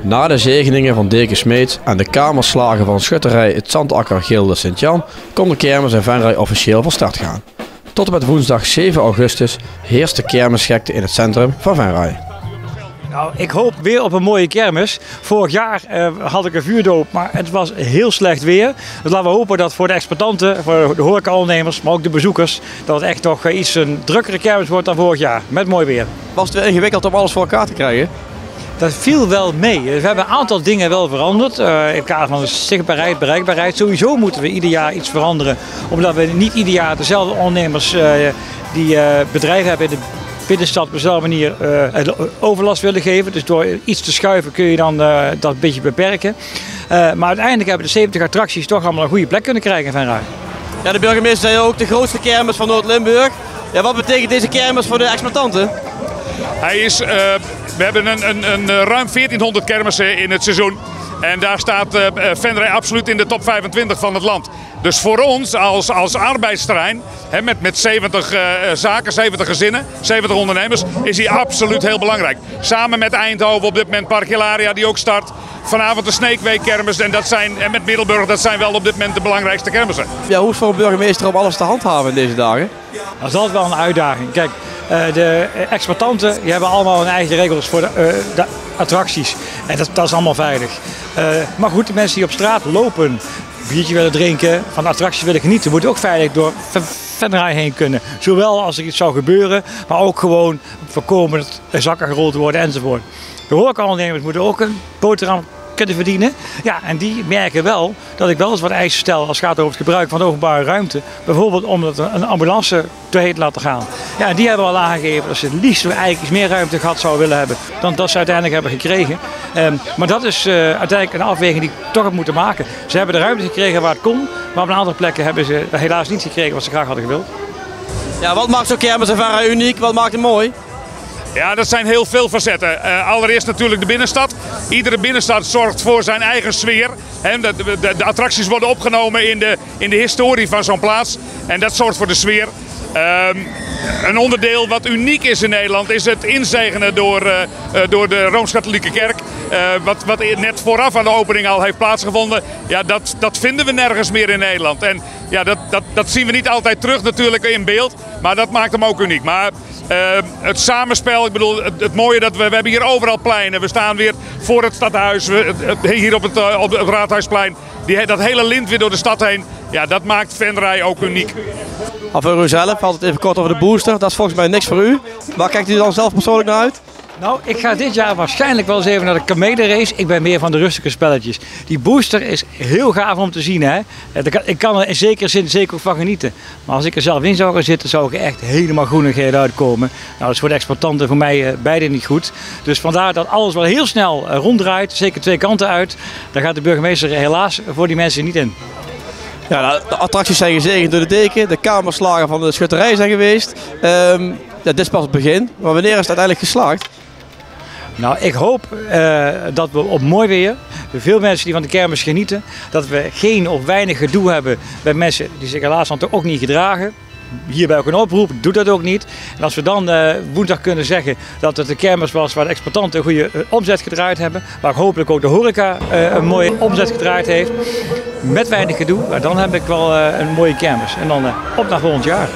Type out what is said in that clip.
Na de zegeningen van Deke Smeets en de kamerslagen van schutterij Het Zandakker Gilde Sint-Jan kon de kermis in Venray officieel van start gaan. Tot en met woensdag 7 augustus heerst de kermisgekte in het centrum van Venray. Nou, ik hoop weer op een mooie kermis. Vorig jaar had ik een vuurdoop, maar het was heel slecht weer. Dus laten we hopen dat voor de exploitanten, voor de horecaondernemers, maar ook de bezoekers, dat het echt toch iets een drukkere kermis wordt dan vorig jaar. Met mooi weer. Was het weer ingewikkeld om alles voor elkaar te krijgen? Dat viel wel mee. We hebben een aantal dingen wel veranderd. In het kader van de zichtbaarheid, bereikbaarheid. Sowieso moeten we ieder jaar iets veranderen. Omdat we niet ieder jaar dezelfde ondernemers die bedrijven hebben in de binnenstad op dezelfde manier overlast willen geven. Dus door iets te schuiven kun je dan dat een beetje beperken. Maar uiteindelijk hebben de 70 attracties toch allemaal een goede plek kunnen krijgen in Venray. Ja, de burgemeester zei ook de grootste kermis van Noord-Limburg. Ja, wat betekent deze kermis voor de exploitanten? We hebben een ruim 1400 kermissen in het seizoen. En daar staat Venray absoluut in de top 25 van het land. Dus voor ons als arbeidsterrein, met 70 zaken, 70 gezinnen, 70 ondernemers, is die absoluut heel belangrijk. Samen met Eindhoven op dit moment Park Hilaria die ook start. Vanavond de Sneekweek kermis en met Middelburg, dat zijn wel op dit moment de belangrijkste kermissen. Ja, hoe is het voor een burgemeester om alles te handhaven in deze dagen? Dat is altijd wel een uitdaging. Kijk, de exploitanten die hebben allemaal hun eigen regels voor de attracties. En dat is allemaal veilig. Maar goed, de mensen die op straat lopen, een biertje willen drinken, van de attracties willen genieten, moeten ook veilig door Venray heen kunnen. Zowel als er iets zou gebeuren, maar ook gewoon voorkomen dat er zakken gerold worden enzovoort. De horecaondernemers moeten ook een boterham kunnen verdienen. Ja, en die merken wel dat ik wel eens wat eisen stel als het gaat over het gebruik van de openbare ruimte. Bijvoorbeeld om een ambulance doorheen te laten gaan. Ja, en die hebben al aangegeven dat ze het liefst eigenlijk iets meer ruimte gehad zouden willen hebben dan dat ze uiteindelijk hebben gekregen. Maar dat is uiteindelijk een afweging die ik toch heb moeten maken. Ze hebben de ruimte gekregen waar het kon, maar op een aantal plekken hebben ze helaas niet gekregen wat ze graag hadden gewild. Ja, wat maakt zo'n kermis in Venray uniek? Wat maakt het mooi? Ja, dat zijn heel veel facetten. Allereerst natuurlijk de binnenstad. Iedere binnenstad zorgt voor zijn eigen sfeer. De attracties worden opgenomen in de historie van zo'n plaats. En dat zorgt voor de sfeer. Een onderdeel wat uniek is in Nederland is het inzegenen door de Rooms-Katholieke Kerk. Wat net vooraf aan de opening al heeft plaatsgevonden. Ja, dat vinden we nergens meer in Nederland. En ja, dat zien we niet altijd terug natuurlijk in beeld. Maar dat maakt hem ook uniek. Maar het samenspel, ik bedoel, het mooie dat we hebben hier overal pleinen. We staan weer voor het stadhuis, hier op het Raadhuisplein. Dat hele lint weer door de stad heen. Ja, dat maakt Venray ook uniek. Voor u zelf, altijd even kort over de booster. Dat is volgens mij niks voor u. Waar kijkt u dan zelf persoonlijk naar uit? Nou, ik ga dit jaar waarschijnlijk wel eens even naar de kamelenrace. Ik ben meer van de rustige spelletjes. Die booster is heel gaaf om te zien, hè. Ik kan er in zekere zin zeker ook van genieten. Maar als ik er zelf in zou gaan zitten, zou ik echt helemaal groenigheid uitkomen. Nou, dat is voor de exploitanten voor mij beide niet goed. Dus vandaar dat alles wel heel snel ronddraait, zeker twee kanten uit. Daar gaat de burgemeester helaas voor die mensen niet in. Ja, de attracties zijn gezegend door de deken, de kamerslagen van de schutterij zijn geweest. Dit is pas het begin, maar wanneer is het uiteindelijk geslaagd? Nou, ik hoop dat we op mooi weer, veel mensen die van de kermis genieten, dat we geen of weinig gedoe hebben bij mensen die zich helaas dan toch ook niet gedragen. Hierbij ook een oproep, doe dat ook niet. En als we dan woensdag kunnen zeggen dat het de kermis was waar de exploitanten een goede omzet gedraaid hebben, waar hopelijk ook de horeca een mooie omzet gedraaid heeft, met weinig gedoe, dan heb ik wel een mooie kermis. En dan op naar volgend jaar.